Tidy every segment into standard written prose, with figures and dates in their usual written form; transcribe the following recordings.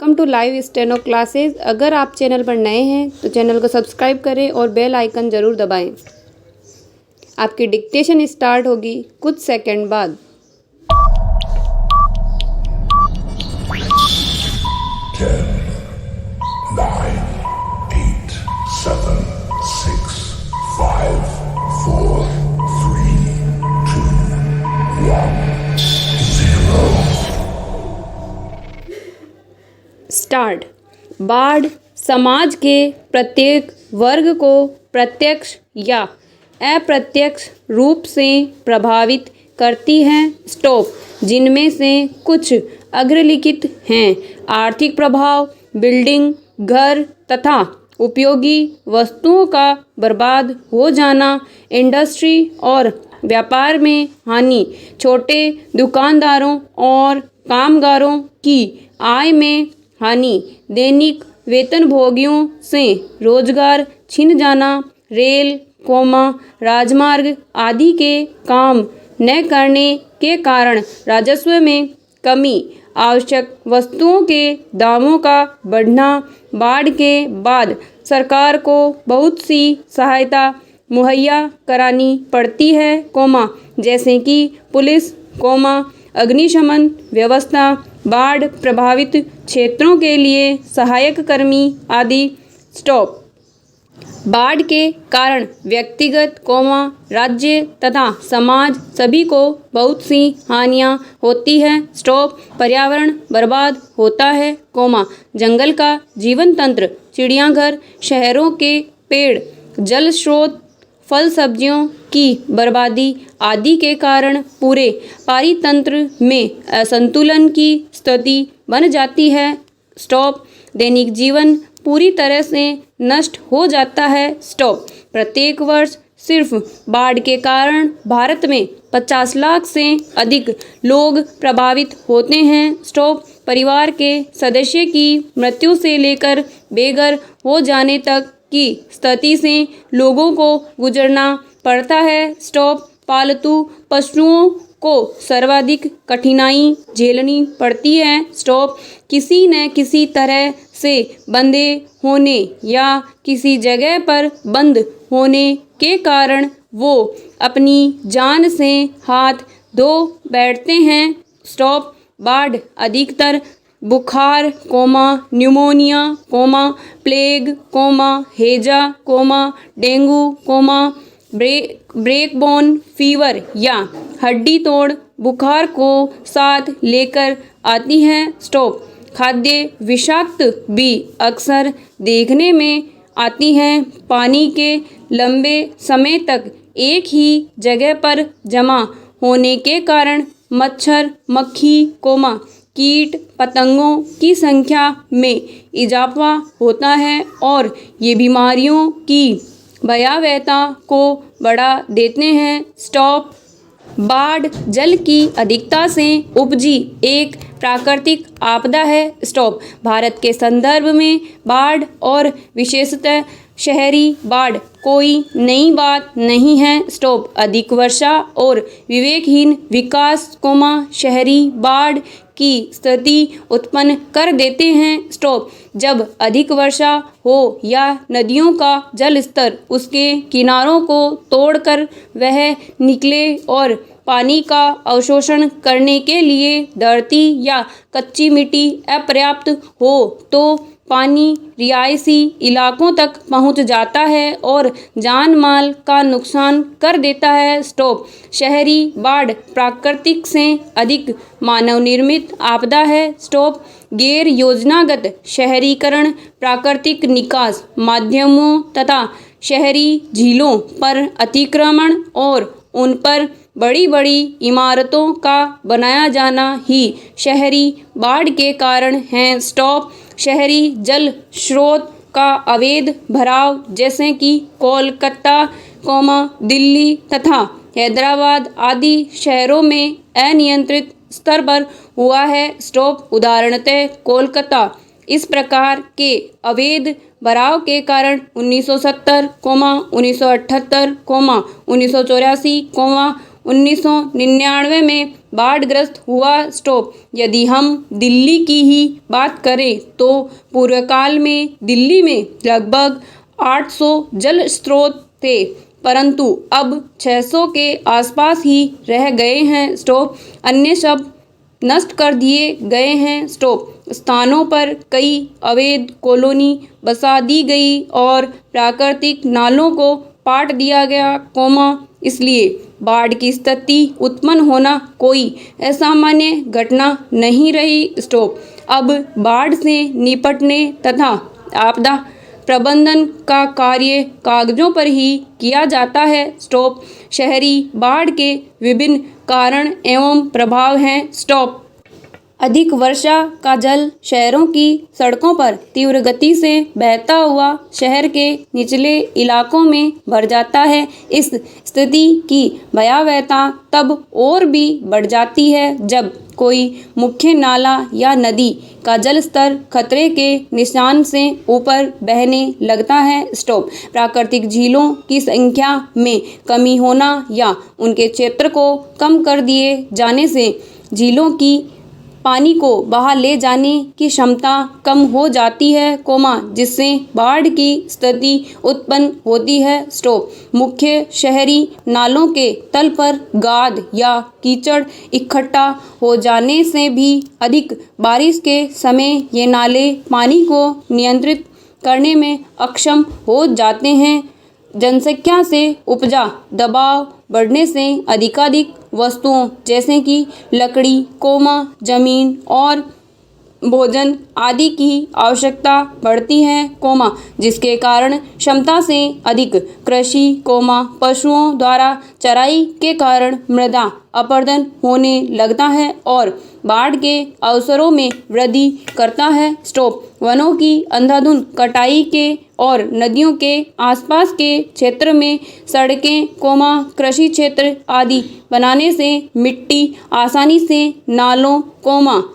Welcome to live steno classes. अगर आप channel पर नए हैं तो चैनल को सब्सक्राइब करें और बेल आइकन ज़रूर दबाएं। आपकी डिक्टेशन स्टार्ट होगी कुछ सेकंड बाद। 10, 9, 8, 7, 6, 5, 4, 3, 2, 1, 0। स्टार्ट। बाढ़ समाज के प्रत्येक वर्ग को प्रत्यक्ष या अप्रत्यक्ष रूप से प्रभावित करती है। स्टॉप। जिनमें से कुछ अग्रलिखित हैं। आर्थिक प्रभाव, बिल्डिंग, घर तथा उपयोगी वस्तुओं का बर्बाद हो जाना, इंडस्ट्री और व्यापार में हानि, छोटे दुकानदारों और कामगारों की आय में हानि, दैनिक वेतनभोगियों से रोजगार छिन जाना, रेल, राजमार्ग आदि के काम न करने के कारण राजस्व में कमी, आवश्यक वस्तुओं के दामों का बढ़ना, बाढ़ के बाद सरकार को बहुत सी सहायता मुहैया करानी पड़ती है, जैसे कि पुलिस, अग्निशमन व्यवस्था, बाढ़ प्रभावित क्षेत्रों के लिए सहायक कर्मी आदि। स्टॉप। बाढ़ के कारण व्यक्तिगत, राज्य तथा समाज सभी को बहुत सी हानियां होती हैं। स्टॉप। पर्यावरण बर्बाद होता है, जंगल का जीवन तंत्र, चिड़ियाघर, शहरों के पेड़, जल स्रोत, फल सब्जियों की बर्बादी आदि के कारण पूरे पारितंत्र में असंतुलन की स्थिति बन जाती है। स्टॉप। दैनिक जीवन पूरी तरह से नष्ट हो जाता है। स्टॉप। प्रत्येक वर्ष सिर्फ बाढ़ के कारण भारत में 50 लाख से अधिक लोग प्रभावित होते हैं। स्टॉप। परिवार के सदस्य की मृत्यु से लेकर बेघर हो जाने तक की स्थिति से लोगों को गुजरना पड़ता है। स्टॉप। पालतू पशुओं को सर्वाधिक कठिनाई झेलनी पड़ती है। स्टॉप। किसी न किसी तरह से बंधे होने या किसी जगह पर बंद होने के कारण वो अपनी जान से हाथ धो बैठते हैं। स्टॉप। बाढ़ अधिकतर बुखार, न्यूमोनिया, प्लेग, हैजा, डेंगू, ब्रेकबोन फीवर या हड्डी तोड़ बुखार को साथ लेकर आती है। स्टॉप। खाद्य विषाक्त भी अक्सर देखने में आती हैं। पानी के लंबे समय तक एक ही जगह पर जमा होने के कारण मच्छर, मक्खी, कीट पतंगों की संख्या में इजाफा होता है और ये बीमारियों की भयावहता को बढ़ा देते हैं। स्टॉप। बाढ़ जल की अधिकता से उपजी एक प्राकृतिक आपदा है। स्टॉप। भारत के संदर्भ में बाढ़ और विशेषतः शहरी बाढ़ कोई नई बात नहीं है। स्टॉप। अधिक वर्षा और विवेकहीन विकास, शहरी बाढ़ की स्थिति उत्पन्न कर देते हैं। स्टॉप। जब अधिक वर्षा हो या नदियों का जल स्तर उसके किनारों को तोड़कर वह निकले और पानी का अवशोषण करने के लिए धरती या कच्ची मिट्टी अपर्याप्त हो तो पानी रिहायशी इलाकों तक पहुंच जाता है और जान माल का नुकसान कर देता है। स्टॉप। शहरी बाढ़ प्राकृतिक से अधिक मानव निर्मित आपदा है। स्टॉप। गैर योजनागत शहरीकरण, प्राकृतिक निकास माध्यमों तथा शहरी झीलों पर अतिक्रमण और उन पर बड़ी बड़ी इमारतों का बनाया जाना ही शहरी बाढ़ के कारण है। स्टॉप। शहरी जल स्रोत का अवैध भराव, जैसे कि कोलकाता, दिल्ली तथा हैदराबाद आदि शहरों में अनियंत्रित स्तर पर हुआ है। स्टॉप। उदाहरणतः कोलकाता। इस प्रकार के अवैध भराव के कारण 1970, 1978, 1984, 1999 में बाढ़ग्रस्त हुआ। स्टॉप। यदि हम दिल्ली की ही बात करें तो पूर्व काल में दिल्ली में लगभग 800 जल स्रोत थे, परंतु अब 600 के आसपास ही रह गए हैं। स्टॉप। अन्य सब नष्ट कर दिए गए हैं। स्टॉप। स्थानों पर कई अवैध कॉलोनी बसा दी गई और प्राकृतिक नालों को पाट दिया गया, इसलिए बाढ़ की स्थिति उत्पन्न होना कोई असामान्य घटना नहीं रही। स्टॉप। अब बाढ़ से निपटने तथा आपदा प्रबंधन का कार्य कागजों पर ही किया जाता है। स्टॉप। शहरी बाढ़ के विभिन्न कारण एवं प्रभाव हैं। स्टॉप। अधिक वर्षा का जल शहरों की सड़कों पर तीव्र गति से बहता हुआ शहर के निचले इलाकों में भर जाता है। इस स्थिति की भयावहता तब और भी बढ़ जाती है जब कोई मुख्य नाला या नदी का जल स्तर खतरे के निशान से ऊपर बहने लगता है। स्टॉप। प्राकृतिक झीलों की संख्या में कमी होना या उनके क्षेत्र को कम कर दिए जाने से झीलों की पानी को बहा ले जाने की क्षमता कम हो जाती है, जिससे बाढ़ की स्थिति उत्पन्न होती है। स्टॉप। मुख्य शहरी नालों के तल पर गाद या कीचड़ इकट्ठा हो जाने से भी अधिक बारिश के समय ये नाले पानी को नियंत्रित करने में अक्षम हो जाते हैं। जनसंख्या से उपजा दबाव बढ़ने से अधिकाधिक वस्तुओं जैसे कि लकड़ी, जमीन और भोजन आदि की आवश्यकता बढ़ती है, जिसके कारण क्षमता से अधिक कृषि, पशुओं द्वारा चराई के कारण मृदा अपरदन होने लगता है और बाढ़ के अवसरों में वृद्धि करता है। स्टॉप। वनों की अंधाधुंध कटाई के और नदियों के आसपास के क्षेत्र में सड़कें, कृषि क्षेत्र आदि बनाने से मिट्टी आसानी से नालों,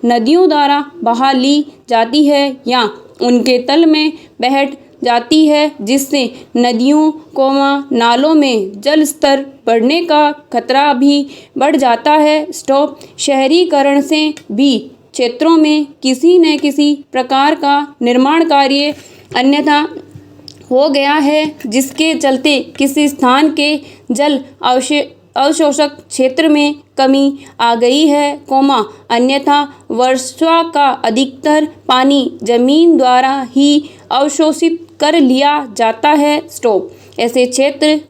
नदियों द्वारा बहा ली जाती है या उनके तल में बैठ जाती है, जिससे नदियों, नालों में जल स्तर बढ़ने का खतरा भी बढ़ जाता है। स्टॉप। शहरीकरण से भी क्षेत्रों में किसी न किसी प्रकार का निर्माण कार्य अन्यथा हो गया है, जिसके चलते किसी स्थान के जल अवशोषक क्षेत्र में कमी आ गई है, अन्यथा वर्षा का अधिकतर पानी जमीन द्वारा ही अवशोषित कर लिया जाता है। स्टॉप। ऐसे क्षेत्र,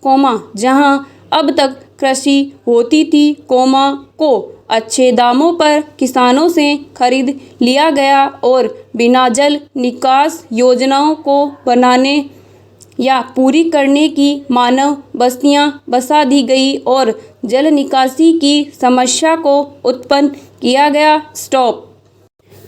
जहां अब तक कृषि होती थी, को अच्छे दामों पर किसानों से खरीद लिया गया और बिना जल निकास योजनाओं को बनाने या पूरी करने की मानव बस्तियां बसा दी गई और जल निकासी की समस्या को उत्पन्न किया गया। स्टॉप।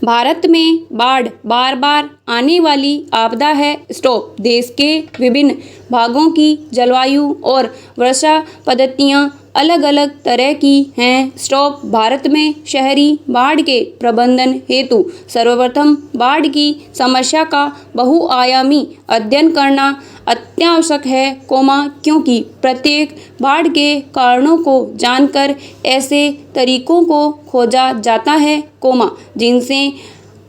भारत में बाढ़ बार बार आने वाली आपदा है। स्टॉप। देश के विभिन्न भागों की जलवायु और वर्षा पद्धतियाँ अलग अलग तरह की हैं। स्टॉप। भारत में शहरी बाढ़ के प्रबंधन हेतु सर्वप्रथम बाढ़ की समस्या का बहुआयामी अध्ययन करना अत्यावश्यक है, क्योंकि प्रत्येक बाढ़ के कारणों को जानकर ऐसे तरीकों को खोजा जाता है, जिनसे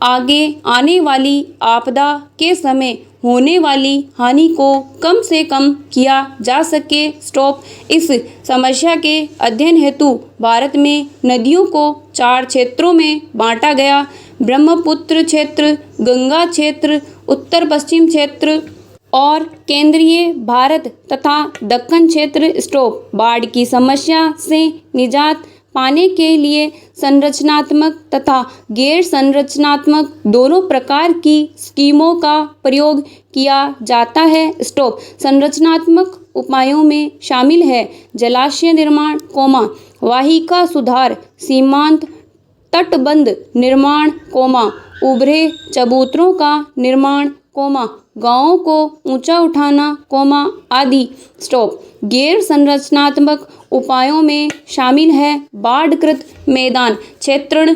आगे आने वाली आपदा के समय होने वाली हानि को कम से कम किया जा सके। स्टॉप। इस समस्या के अध्ययन हेतु भारत में नदियों को 4 क्षेत्रों में बांटा गया: ब्रह्मपुत्र क्षेत्र, गंगा क्षेत्र, उत्तर पश्चिम क्षेत्र और केंद्रीय भारत तथा दक्कन क्षेत्र। स्टॉप। बाढ़ की समस्या से निजात पाने के लिए संरचनात्मक तथा गैर संरचनात्मक दोनों प्रकार की स्कीमों का प्रयोग किया जाता है। स्टॉप। संरचनात्मक उपायों में शामिल है जलाशय निर्माण, वाहिका सुधार, सीमांत तटबंध निर्माण, उभरे चबूतरों का निर्माण, गांवों को ऊंचा उठाना, आदि। स्टॉप। गैर संरचनात्मक उपायों में शामिल है बाढ़कृत मैदान क्षेत्रण,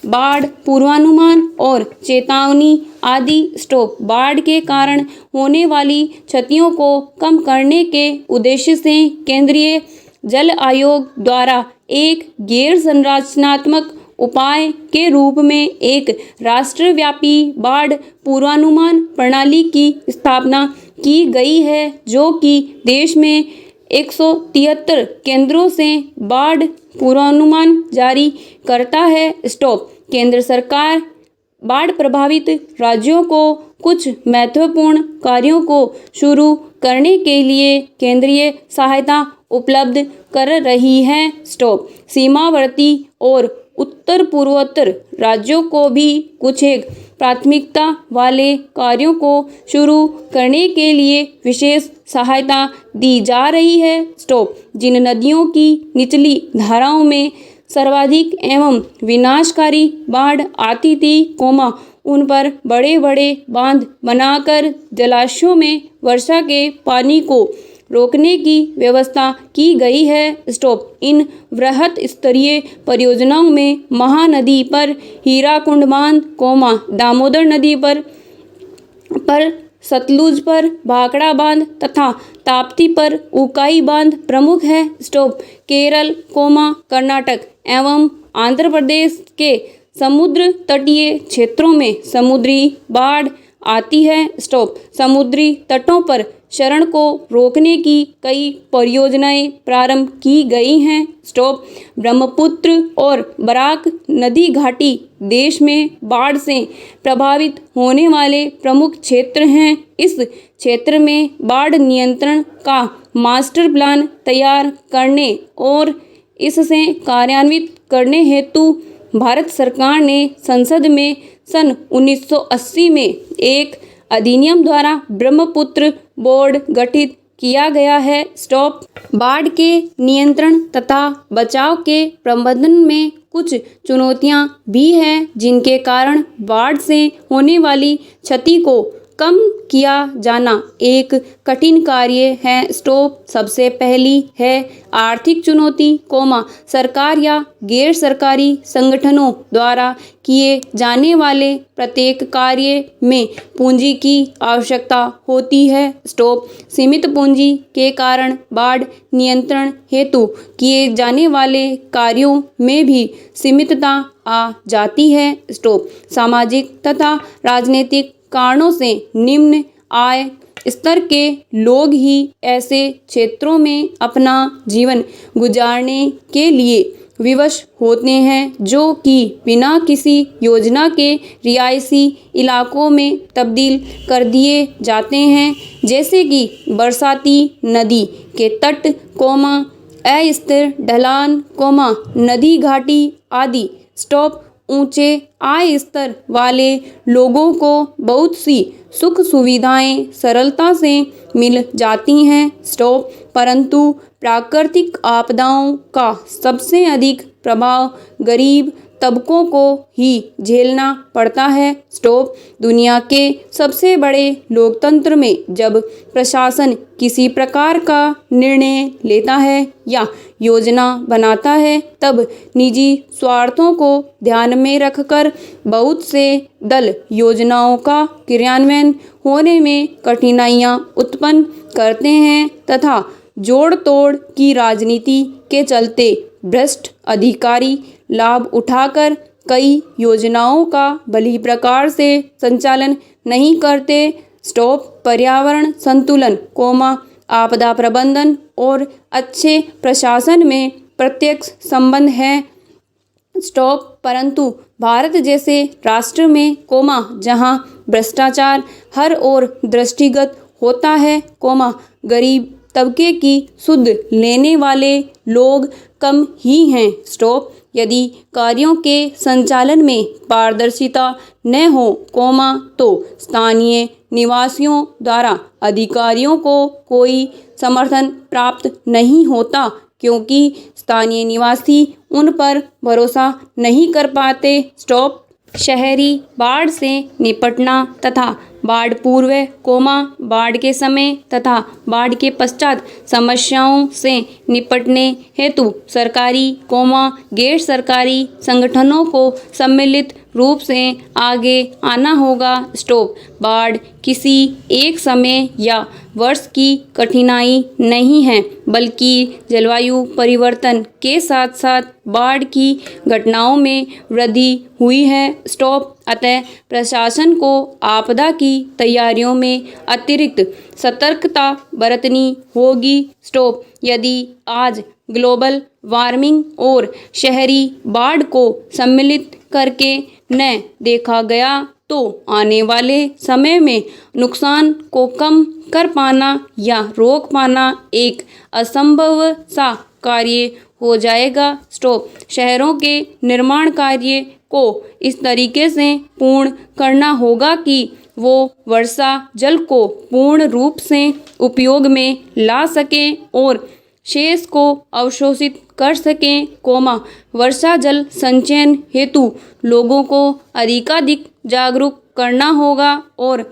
बाढ़ पूर्वानुमान और चेतावनी आदि। स्टॉप। बाढ़ के कारण होने वाली क्षतियों को कम करने के उद्देश्य से केंद्रीय जल आयोग द्वारा एक गैर संरचनात्मक उपाय के रूप में एक राष्ट्रव्यापी बाढ़ पूर्वानुमान प्रणाली की स्थापना की गई है, जो कि देश में 173 केंद्रों से बाढ़ पूर्वानुमान जारी करता है। स्टॉप। केंद्र सरकार बाढ़ प्रभावित राज्यों को कुछ महत्वपूर्ण कार्यों को शुरू करने के लिए केंद्रीय सहायता उपलब्ध कर रही है। स्टॉप। सीमावर्ती और उत्तर पूर्वोत्तर राज्यों को भी कुछ एक प्राथमिकता वाले कार्यों को शुरू करने के लिए विशेष सहायता दी जा रही है। स्टॉप। जिन नदियों की निचली धाराओं में सर्वाधिक एवं विनाशकारी बाढ़ आती थी, उन पर बड़े बड़े बांध बनाकर जलाशयों में वर्षा के पानी को रोकने की व्यवस्था की गई है। स्टॉप। इन वृहत स्तरीय परियोजनाओं में महानदी पर हीराकुंड बांध, दामोदर नदी पर सतलुज पर भाखड़ा बांध तथा ताप्ती पर उकाई बांध प्रमुख है। स्टॉप। केरल, कर्नाटक एवं आंध्र प्रदेश के समुद्र तटीय क्षेत्रों में समुद्री बाढ़ आती है। स्टॉप। समुद्री तटों पर शरण को रोकने की कई परियोजनाएं प्रारंभ की गई हैं। स्टॉप। ब्रह्मपुत्र और बराक नदी घाटी देश में बाढ़ से प्रभावित होने वाले प्रमुख क्षेत्र हैं। इस क्षेत्र में बाढ़ नियंत्रण का मास्टर प्लान तैयार करने और इससे कार्यान्वित करने हेतु भारत सरकार ने संसद में सन 1980 में एक अधिनियम द्वारा ब्रह्मपुत्र बोर्ड गठित किया गया है। स्टॉप। बाढ़ के नियंत्रण तथा बचाव के प्रबंधन में कुछ चुनौतियां भी हैं, जिनके कारण बाढ़ से होने वाली क्षति को कम किया जाना एक कठिन कार्य है। स्टॉप। सबसे पहली है आर्थिक चुनौती, सरकार या गैर सरकारी संगठनों द्वारा किए जाने वाले प्रत्येक कार्य में पूंजी की आवश्यकता होती है। स्टॉप। सीमित पूंजी के कारण बाढ़ नियंत्रण हेतु किए जाने वाले कार्यों में भी सीमितता आ जाती है। स्टॉप। सामाजिक तथा राजनीतिक कारणों से निम्न आय स्तर के लोग ही ऐसे क्षेत्रों में अपना जीवन गुजारने के लिए विवश होते हैं, जो कि बिना किसी योजना के रिहायशी इलाकों में तब्दील कर दिए जाते हैं, जैसे कि बरसाती नदी के तट, अस्थिर ढलान, नदी घाटी आदि। स्टॉप। ऊंचे आय स्तर वाले लोगों को बहुत सी सुख सुविधाएं सरलता से मिल जाती हैं। स्टॉप। परंतु प्राकृतिक आपदाओं का सबसे अधिक प्रभाव गरीब तबकों को ही झेलना पड़ता है। स्टॉप। दुनिया के सबसे बड़े लोकतंत्र में जब प्रशासन किसी प्रकार का निर्णय लेता है या योजना बनाता है, तब निजी स्वार्थों को ध्यान में रखकर बहुत से दल योजनाओं का क्रियान्वयन होने में कठिनाइयां उत्पन्न करते हैं तथा जोड़ तोड़ की राजनीति के चलते भ्रष्ट अधिकारी लाभ उठाकर कई योजनाओं का भली प्रकार से संचालन नहीं करते। स्टॉप। पर्यावरण संतुलन, आपदा प्रबंधन और अच्छे प्रशासन में प्रत्यक्ष संबंध है। स्टॉप। परंतु भारत जैसे राष्ट्र में, जहां भ्रष्टाचार हर ओर दृष्टिगत होता है, गरीब तबके की सुध लेने वाले लोग कम ही हैं। स्टॉप। यदि कार्यों के संचालन में पारदर्शिता न हो, तो स्थानीय निवासियों द्वारा अधिकारियों को कोई समर्थन प्राप्त नहीं होता, क्योंकि स्थानीय निवासी उन पर भरोसा नहीं कर पाते। स्टॉप। शहरी बाढ़ से निपटना तथा बाढ़ पूर्व, बाढ़ के समय तथा बाढ़ के पश्चात समस्याओं से निपटने हेतु सरकारी, गैर सरकारी संगठनों को सम्मिलित रूप से आगे आना होगा। स्टॉप। बाढ़ किसी एक समय या वर्ष की कठिनाई नहीं है, बल्कि जलवायु परिवर्तन के साथ साथ बाढ़ की घटनाओं में वृद्धि हुई है। स्टॉप। अतः प्रशासन को आपदा की तैयारियों में अतिरिक्त सतर्कता बरतनी होगी। स्टॉप। यदि आज ग्लोबल वार्मिंग और शहरी बाढ़ को सम्मिलित करके न देखा गया तो आने वाले समय में नुकसान को कम कर पाना या रोक पाना एक असंभव सा कार्य हो जाएगा। स्टॉप। शहरों के निर्माण कार्य को इस तरीके से पूर्ण करना होगा कि वो वर्षा जल को पूर्ण रूप से उपयोग में ला सकें और शेष को अवशोषित कर सकें। वर्षा जल संचयन हेतु लोगों को अधिकाधिक जागरूक करना होगा और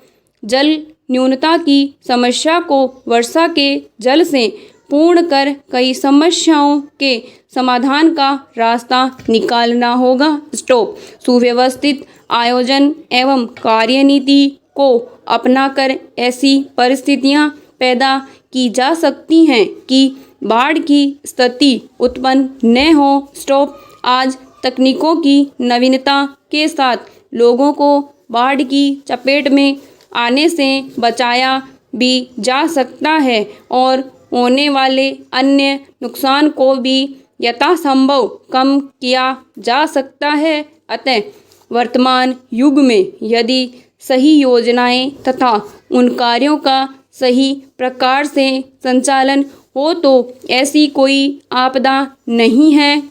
जल न्यूनता की समस्या को वर्षा के जल से पूर्ण कर कई समस्याओं के समाधान का रास्ता निकालना होगा। स्टॉप। सुव्यवस्थित आयोजन एवं कार्यनीति को अपनाकर ऐसी परिस्थितियां पैदा की जा सकती हैं कि बाढ़ की स्थिति उत्पन्न न हो। स्टॉप। आज तकनीकों की नवीनता के साथ लोगों को बाढ़ की चपेट में आने से बचाया भी जा सकता है और होने वाले अन्य नुकसान को भी यथासंभव कम किया जा सकता है। अतः वर्तमान युग में यदि सही योजनाएं तथा उन कार्यों का सही प्रकार से संचालन हो तो ऐसी कोई आपदा नहीं है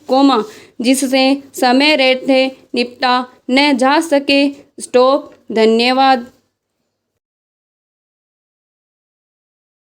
जिससे समय रहते निपटा न जा सके। स्टॉप। धन्यवाद।